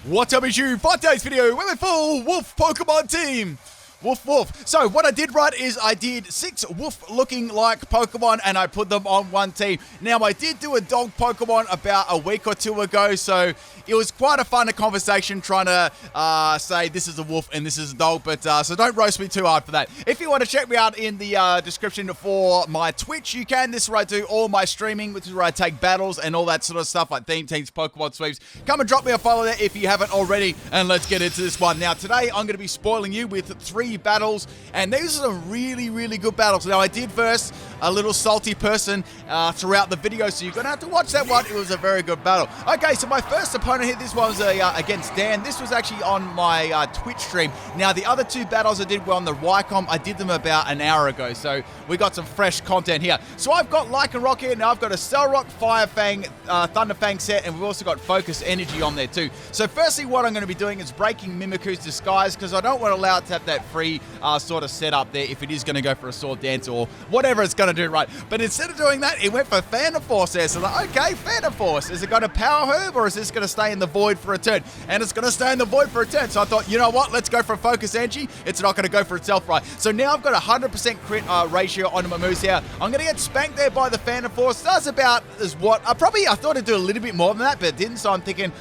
What's up, issue? For today's video, we're a full wolf Pokemon team. Woof. So what I did is I did 6 wolf looking like Pokemon and I put them on one team. Now I did do a dog Pokemon about a week or 2 ago, so it was quite a fun conversation trying to say this is a wolf and this is a dog, but so don't roast me too hard for that. If you want to check me out in the description for my Twitch, you can. This is where I do all my streaming, which is where I take battles and all that sort of stuff like theme teams, Pokemon sweeps. Come and drop me a follow there if you haven't already, and let's get into this one. Now today I'm going to be spoiling you with 3 battles, and these are some really good battles. Now I did verse a little salty person throughout the video, so you're gonna have to watch that one. It was a very good battle. Okay, so my first opponent here, this one was against Dan. This was actually on my Twitch stream. Now the other 2 battles I did were on the Wycom. I did them about an hour ago, so we got some fresh content here. So I've got Lycanroc here. Now I've got a Cellrock, Fire Fang, Thunder Fang set, and we've also got Focus Energy on there too. So firstly, what I'm going to be doing is breaking Mimikyu's disguise, because I don't want to allow it to have that free sort of setup there if it is going to go for a Sword Dance or whatever it's going to do, right? But instead of doing that, it went for Phantom Force there. So like, okay, Phantom Force. Is it going to Power Herb, or is this going to stay in the Void for a turn? And it's going to stay in the Void for a turn. So I thought, you know what? Let's go for Focus Energy. It's not going to go for itself, right? So now I've got a 100% crit ratio on my moves here. I'm going to get spanked there by the Phantom Force. That's about as what I thought it'd do a little bit more than that, but it didn't. So I'm thinking,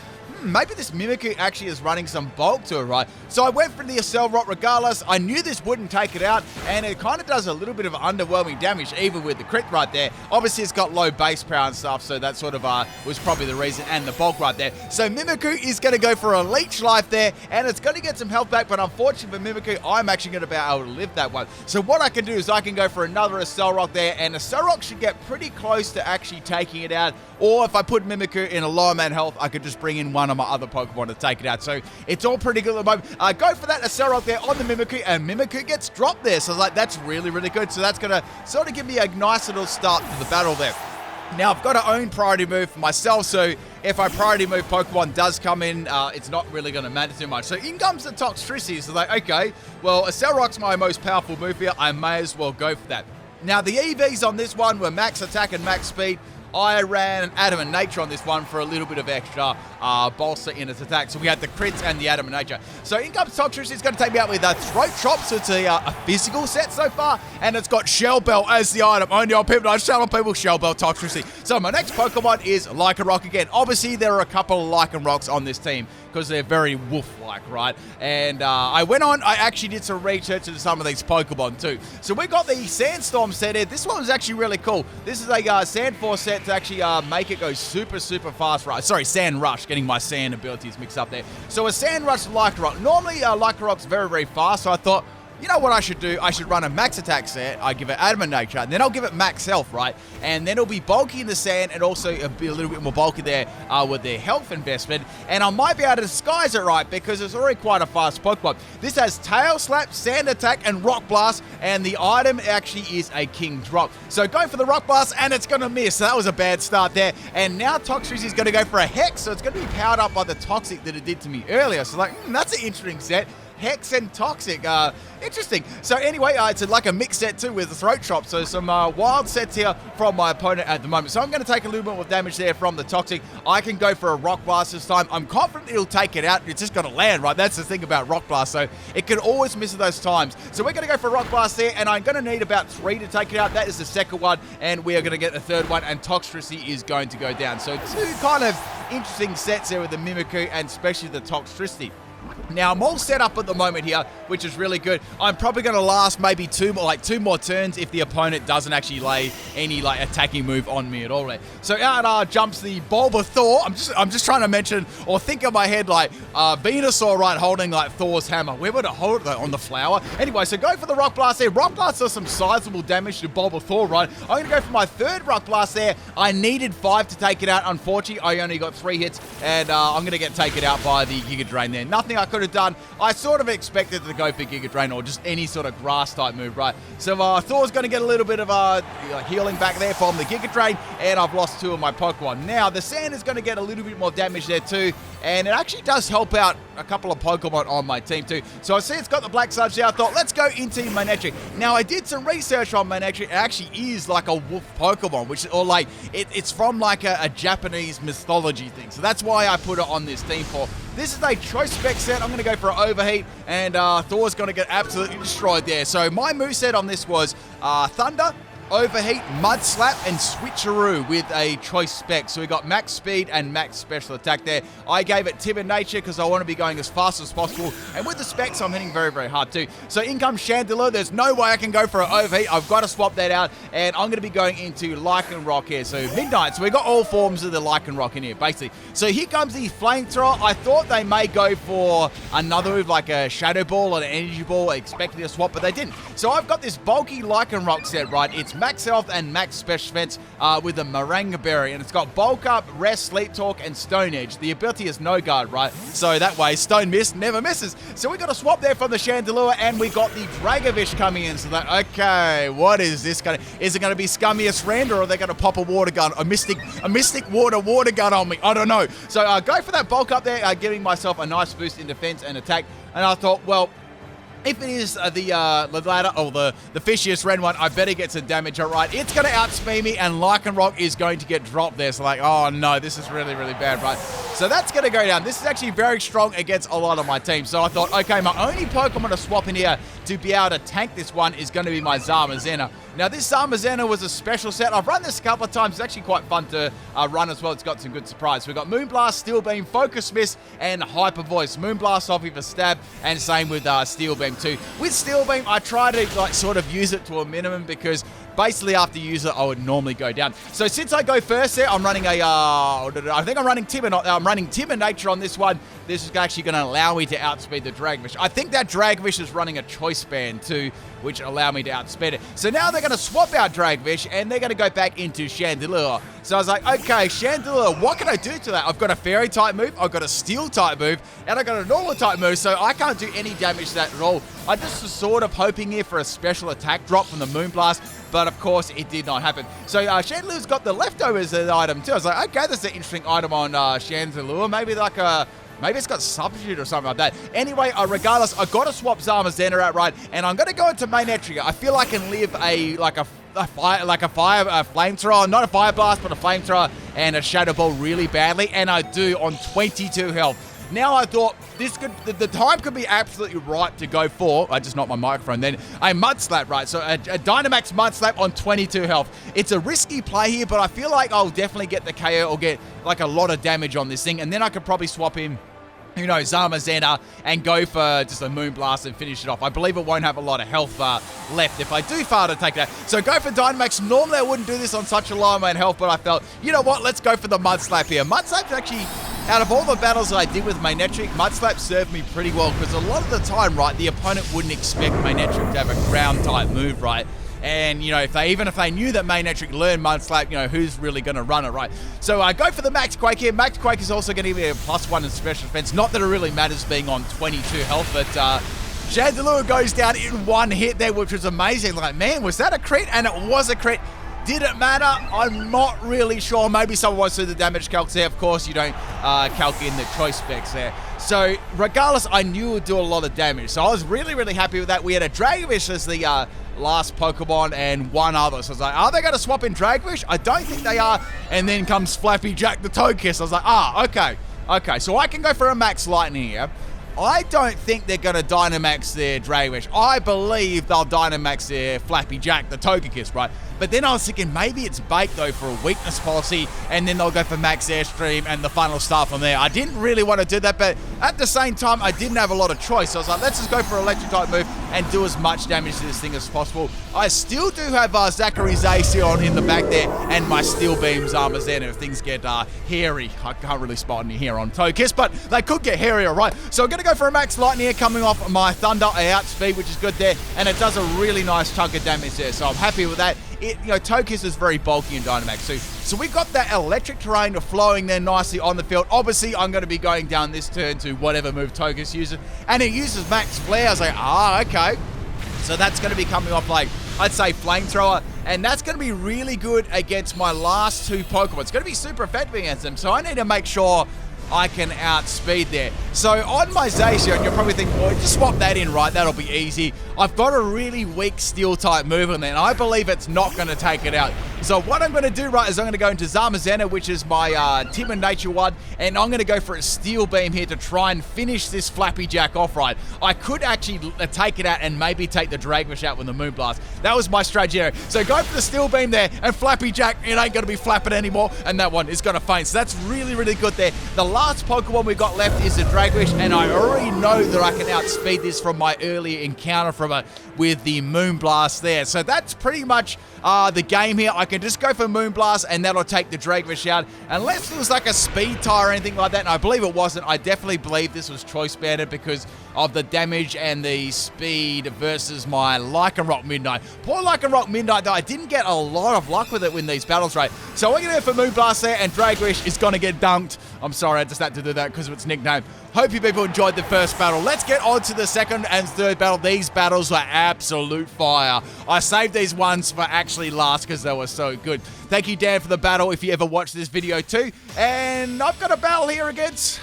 maybe this Mimikyu actually is running some bulk to it, right? So I went for the Cellrock regardless. I knew this wouldn't take it out, and it kind of does a little bit of underwhelming damage, even with the crit right there. Obviously, it's got low base power and stuff, so that sort of was probably the reason, and the bulk right there. So Mimikyu is going to go for a Leech Life there, and it's going to get some health back, but unfortunately for Mimikyu, I'm actually going to be able to live that one. So what I can do is I can go for another Cellrock there, and a Cellrock should get pretty close to actually taking it out, or if I put Mimikyu in a low amount of health, I could just bring in one of my other Pokemon to take it out. So it's all pretty good at the moment. Go for that Cellrock there on the Mimikyu, and Mimikyu gets dropped there. So like, that's really good. So that's going to sort of give me a nice little start to the battle there. Now, I've got to own priority move for myself, so if I priority move Pokemon does come in, it's not really going to matter too much. So in comes the Toxtricity. So like, okay, well, a Cellrock's my most powerful move here. I may as well go for that. Now, the EVs on this one were max attack and max speed. I ran Adamant Nature on this one for a little bit of extra bolster in its attack. So we had the crits and the Adamant Nature. So in comes Toxtricity. It's going to take me out with a Throat Chop. So it's a physical set so far. And it's got Shell Bell as the item. Only on people, I shell on people, Shell Bell, Toxtricity. So my next Pokemon is Lycanroc again. Obviously, there are a couple of Lycanrocs on this team, because they're very wolf-like, right? And I actually did some research into some of these Pokemon too. So we got the Sandstorm set here. This one was actually really cool. This is a Sand Force set to actually make it go super fast, right? Sorry, Sand Rush, getting my sand abilities mixed up there. So a Sand Rush Lycanroc. Normally Lycanroc's very fast, so I thought, you know what I should do? I should run a max attack set. I give it Adamant Nature, and then I'll give it max health, right? And then it'll be bulky in the sand, and also it'll be a little bit more bulky there with their health investment. And I might be able to disguise it right, because it's already quite a fast Pokemon. This has Tail Slap, Sand Attack, and Rock Blast, and the item actually is a King Drop. So go for the Rock Blast, and it's going to miss. So that was a bad start there. And now Toxtricity is going to go for a Hex, so it's going to be powered up by the Toxic that it did to me earlier. So like, that's an interesting set. Hex and Toxic, interesting. So anyway, it's like a mix set too with the Throat Chop. So some wild sets here from my opponent at the moment. So I'm going to take a little bit more damage there from the Toxic. I can go for a Rock Blast this time. I'm confident it'll take it out. It's just going to land, right? That's the thing about Rock Blast. So it can always miss at those times. So we're going to go for a Rock Blast there, and I'm going to need about 3 to take it out. That is the second one, and we are going to get the third one, and Toxtricity is going to go down. So 2 kind of interesting sets there with the Mimikyu, and especially the Toxtricity. Now, I'm all set up at the moment here, which is really good. I'm probably going to last maybe 2 more turns if the opponent doesn't actually lay any attacking move on me at all. So out jumps the Bulbasaur. I'm just trying to mention or think in my head Venusaur, right, holding Thor's hammer. Where would it hold it on the flower? Anyway, so go for the Rock Blast there. Rock Blast does some sizable damage to Bulbasaur, right? I'm going to go for my third Rock Blast there. I needed 5 to take it out. Unfortunately, I only got 3 hits, and I'm going to get taken out by the Giga Drain there. Nothing I could have done. I sort of expected to go for Giga Drain or just any sort of grass type move, right? So Thor's going to get a little bit of healing back there from the Giga Drain, and I've lost 2 of my Pokemon. Now the Sand is going to get a little bit more damage there too, and it actually does help out a couple of Pokemon on my team too. So I see it's got the Black Sludge there. I thought, let's go into Manectric. Now, I did some research on Manectric. It actually is like a wolf Pokemon, it's from like a Japanese mythology thing. So that's why I put it on this team for. This is a choice spec set. I'm going to go for an Overheat, and Thor's going to get absolutely destroyed there. So my moveset on this was Thunder, Overheat, Mud Slap, and Switcheroo with a choice spec. So we got max speed and max special attack there. I gave it Timid Nature because I want to be going as fast as possible. And with the specs, I'm hitting very, very hard too. So in comes Chandelure. There's no way I can go for an Overheat. I've got to swap that out. And I'm going to be going into Lycanroc here. So Midnight. So we got all forms of the Lycanroc in here, basically. So here comes the Flamethrower. I thought they may go for another move like a Shadow Ball or an Energy Ball, expecting a swap, but they didn't. So I've got this bulky Lycanroc set, right? It's max health and max special defense with a Moringa Berry, and it's got Bulk Up, Rest, Sleep Talk, and Stone Edge. The ability is No Guard, right? So that way, Stone Mist never misses. So we got a swap there from the Chandelure, and we got the Dragovish coming in. So that, okay, what is this going to... Is it going to be Scummiest Rend, or are they going to pop a water gun, a Mystic water gun on me? I don't know. So go for that Bulk Up there, giving myself a nice boost in defense and attack. And I thought, well, if it is the ladder or the fishiest red one, I better get some damage. All right, it's going to outspeed me, and Lycanroc is going to get dropped there. So like, oh no, this is really, really bad, right? So that's going to go down. This is actually very strong against a lot of my team. So I thought, okay, my only Pokemon to swap in here to be able to tank this one is going to be my Zamazenta. Now, this Zamazenta was a special set. I've run this a couple of times. It's actually quite fun to run as well. It's got some good surprise. We've got Moonblast, Steel Beam, Focus Mist, and Hyper Voice. Moonblast off with a stab, and same with Steel Beam too. With Steel Beam, I try to like sort of use it to a minimum because basically after you use it, I would normally go down. So since I go first there, I'm running a, I think I'm running Timid Nature on this one. This is actually going to allow me to outspeed the Dragovish. I think that Dragovish is running a Choice Band too, which allow me to outspeed it. So now they're going to swap out Dragovish, and they're going to go back into Chandelure. So I was like, okay, Chandelure, what can I do to that? I've got a Fairy type move, I've got a Steel type move, and I've got a normal type move, so I can't do any damage to that at all. I just was sort of hoping here for a special attack drop from the Moonblast, but of course it did not happen. So Chandelure's got the leftovers as an item too. I was like, okay, that's an interesting item on Chandelure. Maybe it's got Substitute or something like that. Anyway, regardless, I got to swap Zamazenta out, right? And I'm going to go into Manectric. I feel I can live a flamethrower, not a fire blast, but a flamethrower and a Shadow Ball really badly, and I do on 22 health. Now I thought the time could be absolutely right to go for, I just knocked my microphone then, a Mud Slap, right? So a Dynamax Mud Slap on 22 health. It's a risky play here, but I feel like I'll definitely get the KO or get like a lot of damage on this thing, and then I could probably swap in, you know, Zamazenta and go for just a Moonblast and finish it off. I believe it won't have a lot of health left if I do fail to take that. So go for Dynamax. Normally I wouldn't do this on such a low amount of health, but I felt, you know what, let's go for the Mud Slap here. Mud Slap's actually, out of all the battles that I did with Manectric, Mud Slap served me pretty well because a lot of the time, right, the opponent wouldn't expect Manectric to have a ground type move, right? And, you know, even if they knew that Manectric learned Mud Slap, you know, who's really going to run it, right? So I go for the Max Quake here. Max Quake is also going to give me a +1 in special defense. Not that it really matters being on 22 health, but Chandelure goes down in one hit there, which was amazing. Like, man, was that a crit? And it was a crit. Did it matter? I'm not really sure. Maybe someone wants to do the damage calcs there. Of course, you don't calc in the choice specs there. So regardless, I knew it would do a lot of damage. So I was really, really happy with that. We had a Dragovish as the last Pokemon and one other. So I was like, are they going to swap in Dragovish? I don't think they are. And then comes Flappy Jack the Togekiss. I was like, okay. Okay, so I can go for a Max Lightning here. I don't think they're going to Dynamax their Dragovish. I believe they'll Dynamax their Flappy Jack, the Togekiss, right? But then I was thinking maybe it's bait, though, for a weakness policy, and then they'll go for Max Airstream and the final star from there. I didn't really want to do that, but at the same time, I didn't have a lot of choice. So I was like, let's just go for Electric type move and do as much damage to this thing as possible. I still do have Zachary Zacian in the back there and my Steel Beams Zamazenta if things get hairy. I can't really spot any hair on Togekiss, but they could get hairier, right? So I'm going to go for a Max Lightning here coming off my Thunder outspeed, which is good there, and it does a really nice chunk of damage there, so I'm happy with that. Togekiss is very bulky in Dynamax too. So we got that electric terrain flowing there nicely on the field. Obviously, I'm going to be going down this turn to whatever move Togekiss uses. And it uses Max Flare. I was like, okay. So that's going to be coming off like, I'd say Flamethrower. And that's going to be really good against my last two Pokemon. It's going to be super effective against them. So I need to make sure I can outspeed there. So on my Zacian, you're probably thinking, well, just swap that in, right? That'll be easy. I've got a really weak steel type move on there, and I believe it's not going to take it out. So what I'm going to do, right, is I'm going to go into Zamazenta, which is my Timid Nature one, and I'm going to go for a Steel Beam here to try and finish this Flappy Jack off, right? I could actually take it out and maybe take the Dragfish out with the Moonblast. That was my strategy there. So go for the Steel Beam there, and Flappy Jack, it ain't going to be flapping anymore, and that one is going to faint. So that's really, really good there. The last Pokemon we got left is the Dragfish, and I already know that I can outspeed this from my earlier encounter with the Moonblast there. So that's pretty much the game here. I can just go for Moonblast, and that'll take the Dragfish out. Unless it was like a speed tie or anything like that, and I believe it wasn't. I definitely believe this was choice banded because of the damage and the speed versus my Lycanroc Midnight. Poor Lycanroc Midnight, though, I didn't get a lot of luck with it in these battles, right? So we're going to go for Moonblast there, and Dragfish is going to get dunked. I'm sorry, I just had to do that because of its nickname. Hope you people enjoyed the first battle. Let's get on to the second and third battle. These battles were absolute fire. I saved these ones for actually last because they were so good. Thank you, Dan, for the battle if you ever watched this video too. And I've got a battle here against...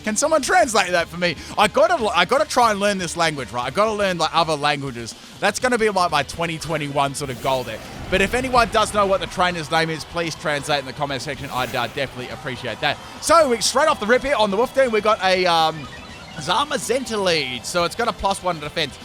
Can someone translate that for me? I gotta try and learn this language, right? I gotta learn like other languages. That's gonna be like my 2021 sort of goal there. But if anyone does know what the trainer's name is, please translate in the comment section. I'd definitely appreciate that. So straight off the rip here on the Wolf team, we got a Zamazenta lead. So it's got a +1 to defense.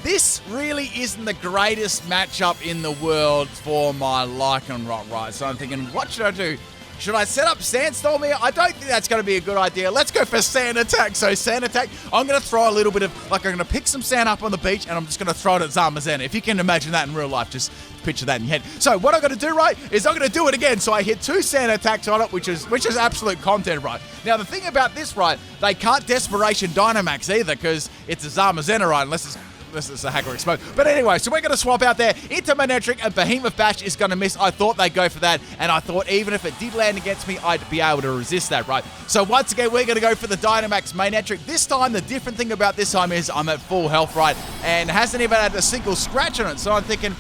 This really isn't the greatest matchup in the world for my Lycanroc, right? So I'm thinking, what should I do? Should I set up Sandstorm here? I don't think that's going to be a good idea. Let's go for Sand Attack. So Sand Attack, I'm going to throw a little bit of, like I'm going to pick some sand up on the beach and I'm just going to throw it at Zamazenta. If you can imagine that in real life, just picture that in your head. So what I'm going to do, right, is I'm going to do it again. So I hit 2 Sand Attacks on it, which is absolute content, right? Now the thing about this, right, they can't Desperation Dynamax either because it's a Zamazenta, right, unless it's a Hacker Explode. But anyway, so we're going to swap out there into Manectric, and Behemoth Bash is going to miss. I thought they'd go for that, and I thought even if it did land against me, I'd be able to resist that, right? So once again, we're going to go for the Dynamax Manectric. This time, the different thing about this time is I'm at full health, right? And hasn't even had a single scratch on it. So I'm thinking,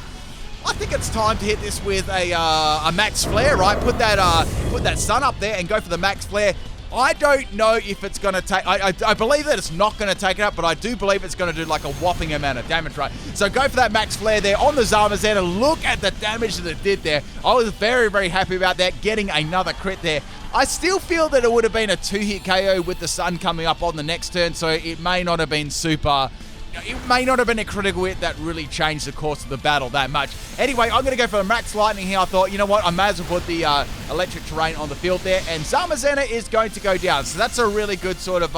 I think it's time to hit this with a Max Flare, right? Put that Sun up there and go for the Max Flare. I don't know if it's going to take... I believe that it's not going to take it out, but I do believe it's going to do like a whopping amount of damage, right? So go for that Max Flare there on the Zamazenta. Look at the damage that it did there. I was very, very happy about that, getting another crit there. I still feel that it would have been a 2-hit KO with the Sun coming up on the next turn, so it may not have been super... It may not have been a critical hit that really changed the course of the battle that much. Anyway, I'm going to go for a Max Lightning here. I thought, you know what, I may as well put the electric terrain on the field there. And Zamazenta is going to go down. So that's a really good sort of,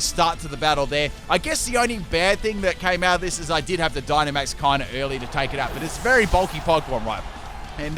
start to the battle there. I guess the only bad thing that came out of this is I did have the Dynamax kind of early to take it out. But it's a very bulky Pokemon, right? And,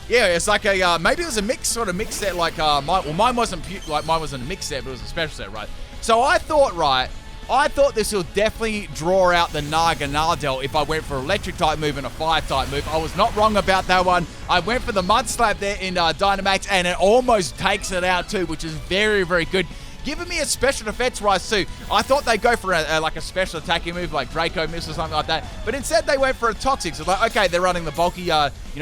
yeah, it's like a, maybe it was a mix set, like, mine wasn't a mix set, but it was a special set, right? So I thought this will definitely draw out the Naganadel if I went for electric type move and a fire type move. I was not wrong about that one. I went for the Mud Slap there in Dynamax, and it almost takes it out too, which is very, very good. Giving me a special defense rise too. I thought they'd go for like a special attacking move like Draco Mist or something like that, but instead they went for a Toxic. So like, okay, they're running the bulky,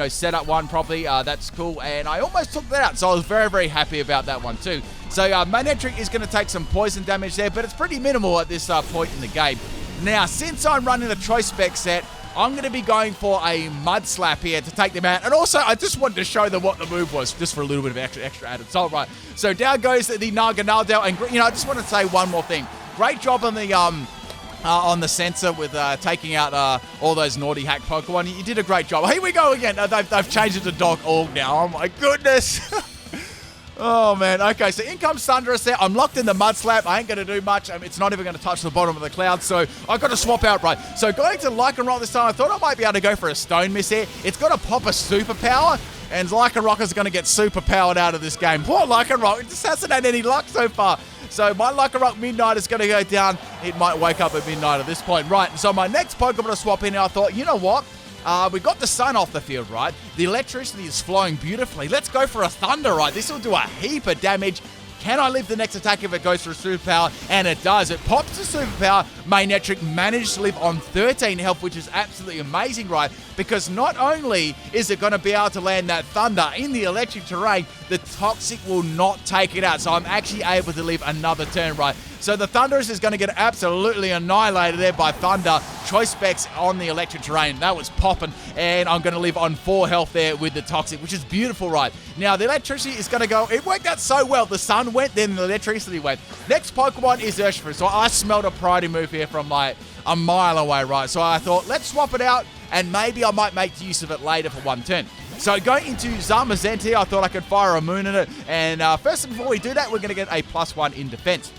setup one properly. That's cool, and I almost took that out. So I was very, very happy about that one too. So Manectric is going to take some poison damage there, but it's pretty minimal at this point in the game. Now, since I'm running the Choice Spec set, I'm going to be going for a Mud Slap here to take them out. And also, I just wanted to show them what the move was, just for a little bit of extra added salt, right? So down goes the Naganadel, and I just want to say one more thing. Great job on the sensor with taking out all those naughty hack Pokemon. You did a great job. Here we go again. They've changed it to Dog Org now. Oh my goodness. Oh, man. Okay, so in comes Tundra there. I'm locked in the Mud Slap. I ain't going to do much. It's not even going to touch the bottom of the cloud, so I've got to swap out, right? So going to Lycanroc this time, I thought I might be able to go for a Stone Miss here. It's got to pop a Superpower, and Lycanroc is going to get superpowered out of this game. Poor Lycanroc. It just hasn't had any luck so far. So my Lycanroc Midnight is going to go down. It might wake up at midnight at this point. Right, so my next Pokemon to swap in, I thought, you know what? We got the Sun off the field, right? The electricity is flowing beautifully. Let's go for a Thunder, right? This will do a heap of damage. can I live the next attack if it goes for a superpower? And it does. It pops the superpower. Manectric managed to live on 13 health, which is absolutely amazing, right? Because not only is it going to be able to land that Thunder in the electric terrain, the Toxic will not take it out. So I'm actually able to live another turn, right? So the Thunderous is going to get absolutely annihilated there by Thunder. Choice specs on the electric terrain. That was popping. And I'm going to live on 4 health there with the Toxic, which is beautiful, right? Now, the electricity is going to go. It worked out so well. The sun went, then the electricity went. Next Pokemon is Urshifu. So I smelled a priority move here from like a mile away, right? So I thought, let's swap it out, and maybe I might make use of it later for one turn. So going into Zamazenta here, I thought I could fire a moon in it. And first, before we do that, we're going to get a +1 in defense.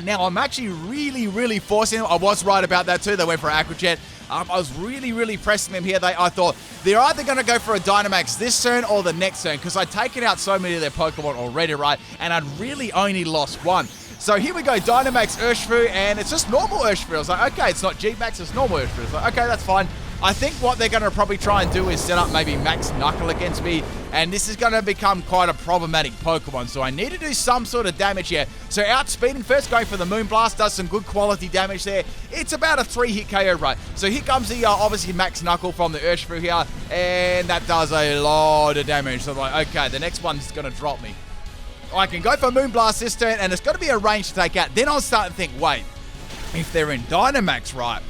Now, I'm actually really forcing them. I was right about that too. They went for Aqua Jet. I was really pressing them here. I thought they're either going to go for a Dynamax this turn or the next turn, because I'd taken out so many of their Pokemon already, right? And I'd really only lost one. So here we go, Dynamax Urshifu, and it's just normal Urshifu. I was like, okay, it's not G-Max, it's normal Urshifu. It's like, okay, that's fine. I think what they're going to probably try and do is set up maybe Max Knuckle against me, and this is going to become quite a problematic Pokemon, so I need to do some sort of damage here. So outspeeding first, going for the Moonblast, does some good quality damage there. It's about a 3-hit KO, right? So here comes the, obviously, Max Knuckle from the Urshifu here, and that does a lot of damage. So I'm like, okay, the next one's going to drop me. I can go for Moonblast this turn, and it's got to be a range to take out. Then I'll start to think, wait, if they're in Dynamax, right,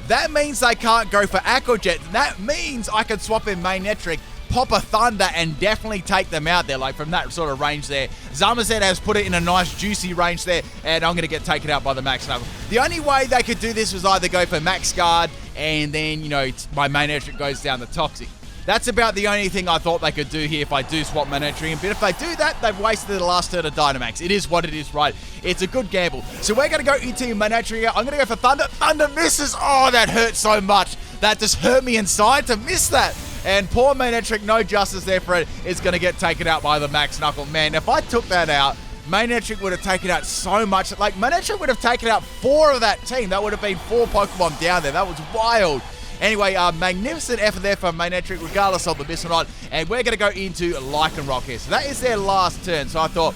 that means they can't go for Aqua Jet. That means I can swap in Manectric, pop a Thunder, and definitely take them out there, like from that sort of range there. Zamazenta has put it in a nice juicy range there, and I'm going to get taken out by the Max Knuckle. The only way they could do this was either go for Max Guard, and then, you know, my Manectric goes down the Toxic. That's about the only thing I thought they could do here if I do swap Manectric. But if they do that, they've wasted the last turn of Dynamax. It is what it is, right? It's a good gamble. So we're going to go into Manectric. I'm going to go for Thunder. Thunder misses. Oh, that hurt so much. That just hurt me inside to miss that. And poor Manectric, no justice there for it, is going to get taken out by the Max Knuckle. Man, if I took that out, Manectric would have taken out so much. Like, Manectric would have taken out 4 of that team. That would have been 4 Pokemon down there. That was wild. Anyway, magnificent effort there from Manectric, regardless of the miss or not. And we're going to go into Lycanroc here. So that is their last turn. So I thought,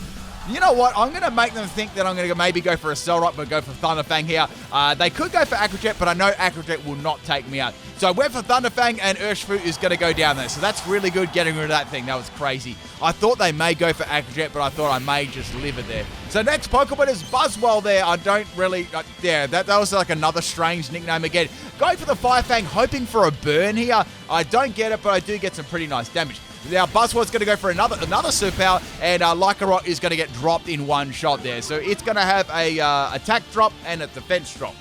you know what? I'm going to make them think that I'm going to maybe go for a Cell Rock, but go for Thunderfang here. They could go for Aqua Jet, but I know Aqua Jet will not take me out. So I went for Thunderfang, and Urshifu is going to go down there. So that's really good, getting rid of that thing. That was crazy. I thought they may go for Aqua Jet, but I thought I may just live it there. So next Pokemon is Buzzwole there. I don't really... yeah, that was like another strange nickname again. Going for the Firefang, hoping for a burn here. I don't get it, but I do get some pretty nice damage. Now, Buzzwole's going to go for another superpower, and Lycanroc is going to get dropped in one shot there. So it's going to have a attack drop and a defense drop.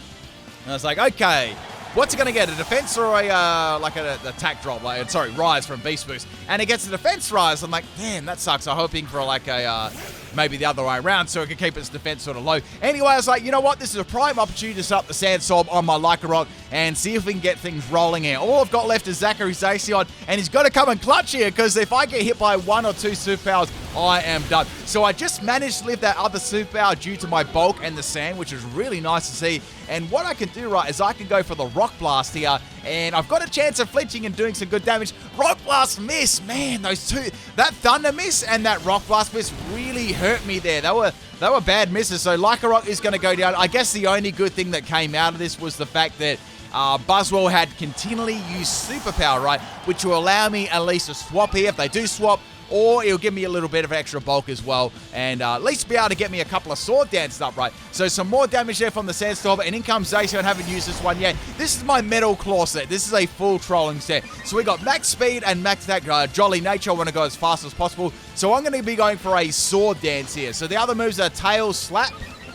And I was like, okay, what's it going to get? A defense or like an attack drop? Like, sorry, rise from Beast Boost. And it gets a defense rise. I'm like, damn, that sucks. I'm hoping for like a... maybe the other way around, so it can keep its defense sort of low. Anyway, I was like, you know what? This is a prime opportunity to set up the Sandstorm on my Lycanroc and see if we can get things rolling here. All I've got left is Zachary Zacian, and he's got to come and clutch here, because if I get hit by 1 or 2 superpowers, I am done. So I just managed to live that other superpower due to my bulk and the sand, which is really nice to see. And what I can do, right, is I can go for the Rock Blast here, and I've got a chance of flinching and doing some good damage. Rock Blast miss, man, those two, that Thunder miss and that Rock Blast miss really hurt me there. They were bad misses. So Lycanroc is going to go down. I guess the only good thing that came out of this was the fact that Buzzwole had continually used superpower, right, which will allow me at least to swap here if they do swap, or it'll give me a little bit of extra bulk as well, and at least be able to get me a couple of Sword Dances up, right? So some more damage there from the Sandstorm, and in comes Zacian. I haven't used this one yet. This is my Metal Claw set. This is a full trolling set. So we got max speed and max attack. Jolly Nature, I want to go as fast as possible. So I'm going to be going for a Sword Dance here. So the other moves are Tail, Slap,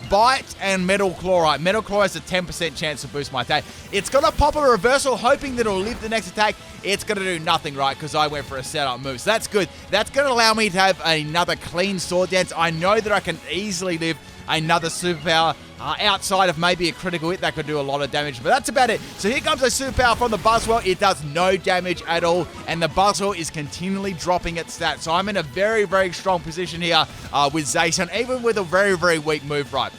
Bite, and Metal Claw. Right, Metal Claw has a 10% chance to boost my attack. It's going to pop a reversal, hoping that it'll live the next attack. It's going to do nothing, right, because I went for a setup move. So that's good. That's going to allow me to have another clean Sword Dance. I know that I can easily live another superpower outside of maybe a critical hit that could do a lot of damage, but that's about it. So here comes a superpower from the Buzzwole. It does no damage at all, and the Buzzwole is continually dropping its stats. So I'm in a very, very strong position here with Zacian, even with a very, very weak move, right?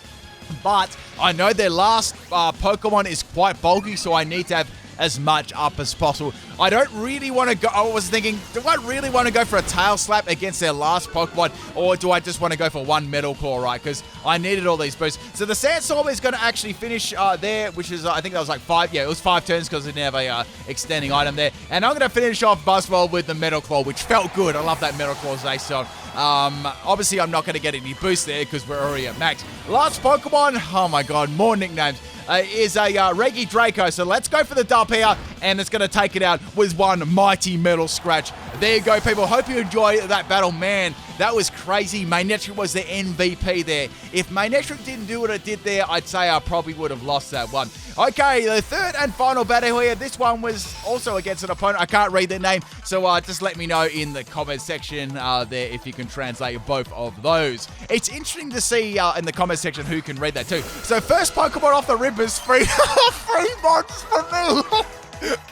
But I know their last Pokemon is quite bulky, so I need to have as much up as possible. I don't really want to go. I was thinking, do I really want to go for a tail slap against their last Pokemon, or do I just want to go for one Metal Claw, right? Because I needed all these boosts. So the Sandstorm is going to actually finish there, which is, I think that was like 5. Yeah, it was 5 turns because it didn't have a extending item there. And I'm going to finish off Buzzwole with the Metal Claw, which felt good. I love that Metal Claw's Ace-on. Obviously, I'm not going to get any boost there because we're already at max. Last Pokemon, oh my god, more nicknames, is a Reggie Draco. So let's go for the dub here, and it's going to take it out with one mighty Metal Scratch. There you go, people. Hope you enjoyed that battle. Man, that was crazy. Manectric was the MVP there. If Manectric didn't do what it did there, I'd say I probably would have lost that one. Okay, the third and final battle here. This one was also against an opponent. I can't read their name, so just let me know in the comment section there if you can translate both of those. It's interesting to see in the comment section who can read that too. So first Pokemon off the rip is free. 3 months for me.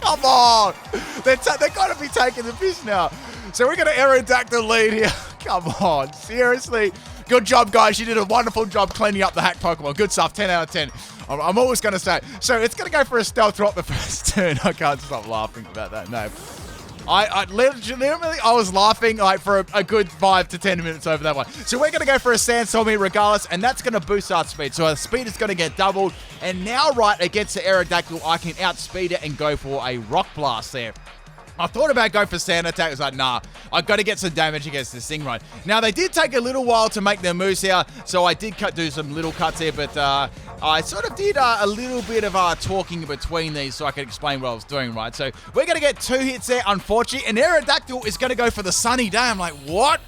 Come on. They're got to be taking the piss now. So we're going to Aerodactyl lead here. Come on. Seriously. Good job, guys. You did a wonderful job cleaning up the hack Pokemon. Good stuff. 10 out of 10. I'm always going to say it. So it's going to go for a Stealth Rock the first turn. I can't stop laughing about that. No. I legitimately, I was laughing like for a good 5 to 10 minutes over that one. So we're going to go for a Sandstorm here regardless, and that's going to boost our speed. So our speed is going to get doubled. And now, right, against the Aerodactyl, I can outspeed it and go for a Rock Blast there. I thought about going for Sand Attack. I was like, nah, I've got to get some damage against this thing, right? Now, they did take a little while to make their moves here, so I did do some little cuts here, but I sort of did a little bit of talking in between these so I could explain what I was doing, right? So we're going to get 2 hits there, unfortunately, and Aerodactyl is going to go for the Sunny Day. I'm like, what?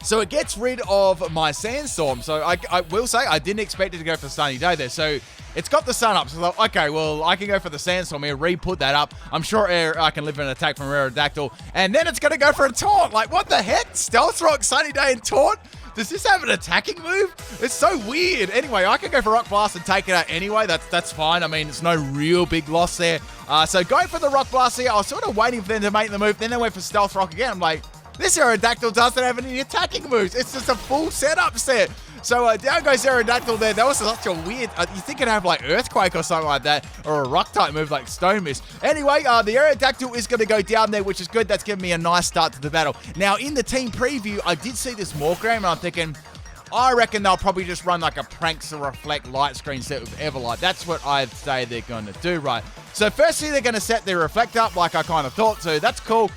So it gets rid of my Sandstorm. So I will say I didn't expect it to go for Sunny Day there. So it's got the sun up. So like, okay, well, I can go for the Sandstorm here, re-put that up. I'm sure I can live in an attack from Aerodactyl. And then it's going to go for a Taunt. Like, what the heck? Stealth Rock, Sunny Day, and Taunt? Does this have an attacking move? It's so weird. Anyway, I can go for Rock Blast and take it out anyway. That's fine. I mean, it's no real big loss there. So going for the Rock Blast here, I was sort of waiting for them to make the move. Then they went for Stealth Rock again. I'm like, this Aerodactyl doesn't have any attacking moves. It's just a full setup set. So down goes Aerodactyl there. That was such a weird... you think it'd have like Earthquake or something like that, or a Rock-type move like Stone Mist. Anyway, the Aerodactyl is going to go down there, which is good. That's giving me a nice start to the battle. Now, in the team preview, I did see this Morgram, and I'm thinking... I reckon they'll probably just run like a Pranks to Reflect light screen set with Everlight. That's what I'd say they're going to do, right? So firstly, they're going to set their Reflect up like I kind of thought, so that's cool.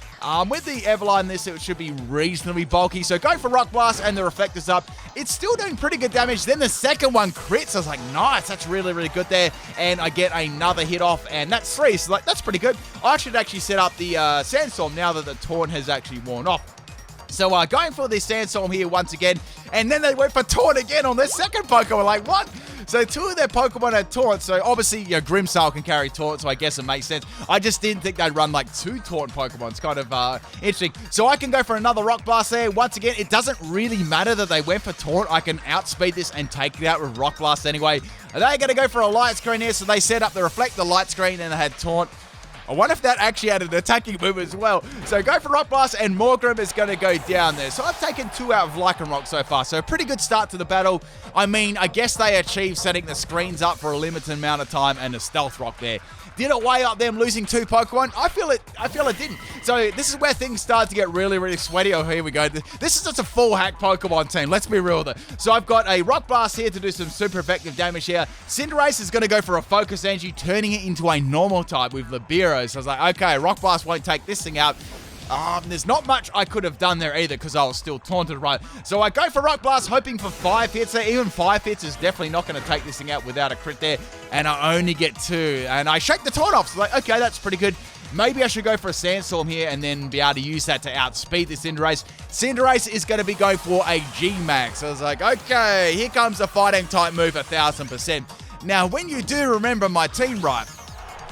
With the Everlight in this, it should be reasonably bulky. So go for Rock Blast and the Reflector's up. It's still doing pretty good damage. Then the second one crits. I was like, nice. That's really, really good there. And I get another hit off, and that's 3. So like, that's pretty good. I should actually set up the Sandstorm now that the Taunt has actually worn off. So going for this Sandstorm here once again, and then they went for Taunt again on their second Pokemon. Like, what? So 2 of their Pokemon had Taunt, so obviously, Grimmsnarl can carry Taunt, so I guess it makes sense. I just didn't think they'd run like 2 Taunt Pokemon. It's kind of interesting. So I can go for another Rock Blast there. Once again, it doesn't really matter that they went for Taunt. I can outspeed this and take it out with Rock Blast anyway. They're going to go for a Light Screen here, so they set up the Reflect, the Light Screen, and they had Taunt. I wonder if that actually had an attacking move as well. So go for Rock Blast, and Morgram is going to go down there. So I've taken 2 out of Lycanroc so far. So a pretty good start to the battle. I mean, I guess they achieved setting the screens up for a limited amount of time and a Stealth Rock there. Did it weigh up them losing 2 Pokemon? I feel it didn't. So this is where things start to get really, really sweaty. Oh, here we go. This is just a full hack Pokemon team. Let's be real with it. So I've got a Rock Blast here to do some super effective damage here. Cinderace is going to go for a Focus Energy, turning it into a normal type with Libero. So I was like, okay, Rock Blast won't take this thing out. There's not much I could have done there either because I was still taunted, right? So I go for Rock Blast, hoping for 5 hits there. Even 5 hits is definitely not going to take this thing out without a crit there. And I only get 2. And I shake the taunt off. So like, okay, that's pretty good. Maybe I should go for a Sandstorm here and then be able to use that to outspeed the Cinderace. Cinderace is going to be going for a G-Max. So I was like, okay, here comes a fighting type move 1000%. Now, when you do remember my team right,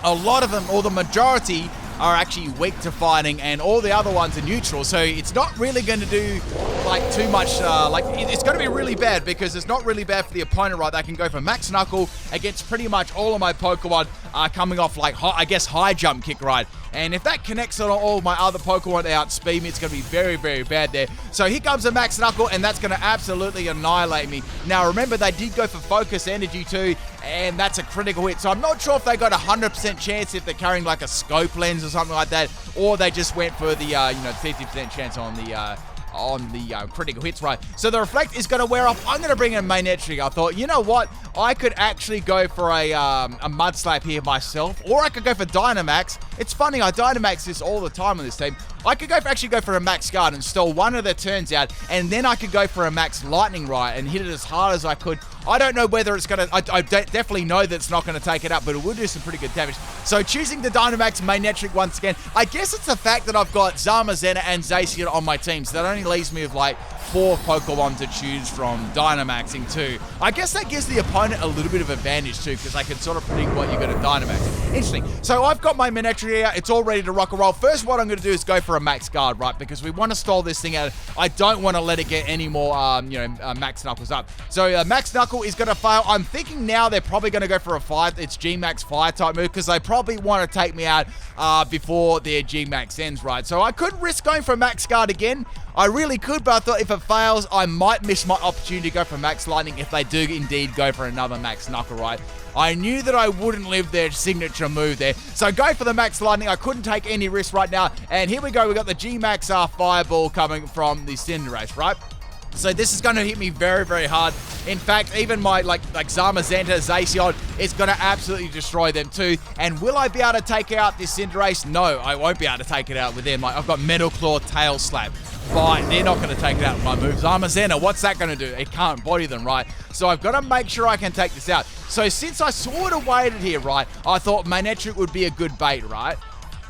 a lot of them, or the majority, are actually weak to fighting, and all the other ones are neutral. So it's not really going to do like too much. It's going to be really bad because it's not really bad for the opponent, right? They can go for Max Knuckle against pretty much all of my Pokemon coming off like, I guess, high jump kick, right? And if that connects on all my other Pokemon that outspeed me, it's going to be very, very bad there. So here comes a Max Knuckle, and that's going to absolutely annihilate me. Now, remember, they did go for Focus Energy too, and that's a critical hit. So I'm not sure if they got a 100% chance if they're carrying like a scope lens or something like that, or they just went for the, 50% chance on the critical hits, right? So the Reflect is going to wear off. I'm going to bring in Manectric. I thought, you know what? I could actually go for a Mud Slap here myself, or I could go for Dynamax. It's funny, I Dynamax this all the time on this team. I could actually go for a Max Guard and stall one of their turns out, and then I could go for a Max Lightning Ride and hit it as hard as I could. I don't know whether it's going to... I definitely know that it's not going to take it up, but it will do some pretty good damage. So choosing the Dynamax Manectric once again. I guess it's the fact that I've got Zamazenta and Zacian on my team, so that only leaves me with like 4 Pokemon to choose from Dynamaxing too. I guess that gives the opponent a little bit of advantage too, because they can sort of predict what you're going to Dynamax. Interesting. So I've got my Manectric here. It's all ready to rock and roll. First, what I'm going to do is go for a Max Guard, right? Because we want to stall this thing out. I don't want to let it get any more, Max Knuckles up. So Max Knuckle is going to fail. I'm thinking now they're probably going to go for a Fire. It's G-Max Fire type move, because they probably want to take me out before their G-Max ends, right? So I could risk going for Max Guard again. I really could, but I thought if it fails, I might miss my opportunity to go for Max Lightning if they do indeed go for another Max Knuckle, right? I knew that I wouldn't live their signature move there. So go for the Max Lightning. I couldn't take any risks right now. And here we go. We got the G-Max Fireball coming from the Cinderace, right? So this is going to hit me very, very hard. In fact, even my, like Zamazenta, Zacian, is going to absolutely destroy them too. And will I be able to take out this Cinderace? No, I won't be able to take it out with them. Like, I've got Metal Claw, Tail Slap. Fine, they're not going to take it out with my moves. Zamazenta, what's that going to do? It can't body them, right? So I've got to make sure I can take this out. So since I sort of waited here, right, I thought Manectric would be a good bait, right?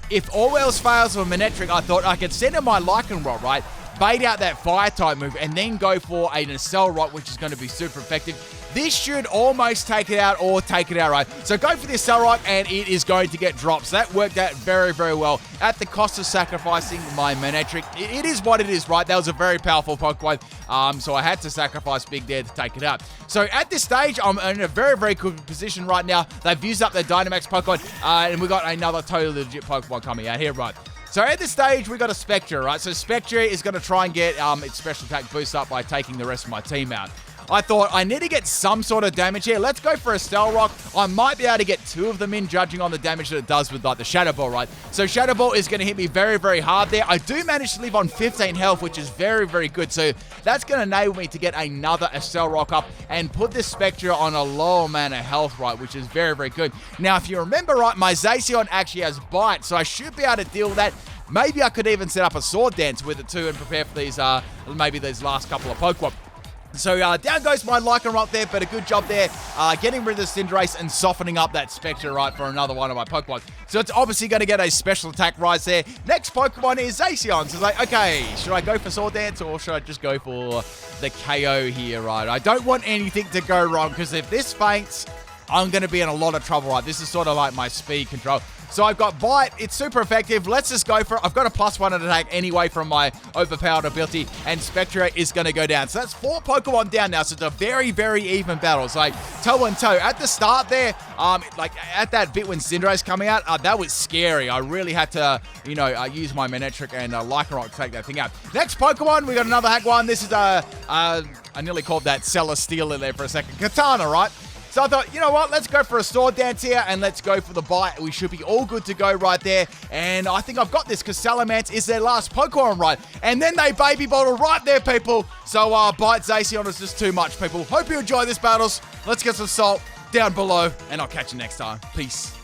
If all else fails with Manectric, I thought I could send in my Lycanroc, right? Bait out that Fire type move and then go for a Accelerock, which is going to be super effective. This should almost take it out or take it out, right? So go for the Accelerock and it is going to get dropped. So that worked out very, very well at the cost of sacrificing my Manectric. It is what it is, right? That was a very powerful Pokemon. So I had to sacrifice Big there to take it out. So at this stage, I'm in a very, very good position right now. They've used up their Dynamax Pokemon and we got another totally legit Pokemon coming out here, right? So at this stage, we got a Spectre, right? So Spectre is going to try and get its special attack boost up by taking the rest of my team out. I thought I need to get some sort of damage here. Let's go for a Accelerock. I might be able to get 2 of them in, judging on the damage that it does with like the Shadow Ball, right? So Shadow Ball is going to hit me very, very hard there. I do manage to live on 15 health, which is very, very good. So that's going to enable me to get another Accelerock up and put this Spectre on a lower amount of health, right? Which is very, very good. Now, if you remember, right, my Zacian actually has Bite, so I should be able to deal with that. Maybe I could even set up a Sword Dance with it too and prepare for these, maybe these last couple of Pokemon. So down goes my Lycanroc there, but a good job there getting rid of the Cinderace and softening up that Spectre, right, for another one of my Pokemon. So it's obviously going to get a special attack rise there. Next Pokemon is Zacian. So it's like, okay, should I go for Sword Dance or should I just go for the KO here, right? I don't want anything to go wrong because if this faints, I'm going to be in a lot of trouble, right? This is sort of like my speed control. So I've got Bite. It's super effective. Let's just go for it. I've got a +1 attack anyway from my overpowered ability, and Spectre is going to go down. So that's 4 Pokemon down now. So it's a very, very even battle. It's like toe and toe. At the start there, like at that bit when Cinderace coming out, that was scary. I really had to, use my Manectric and Lycanroc to take that thing out. Next Pokemon, we got another hack one. This is I nearly called that Celesteela in there for a second. Katana, right? So I thought, you know what, let's go for a Sword Dance here and let's go for the Bite. We should be all good to go right there. And I think I've got this because Salamence is their last Pokemon, right? And then they Baby Bottle right there, people. So Bite Zacian is just too much, people. Hope you enjoy this battles. Let's get some salt down below and I'll catch you next time. Peace.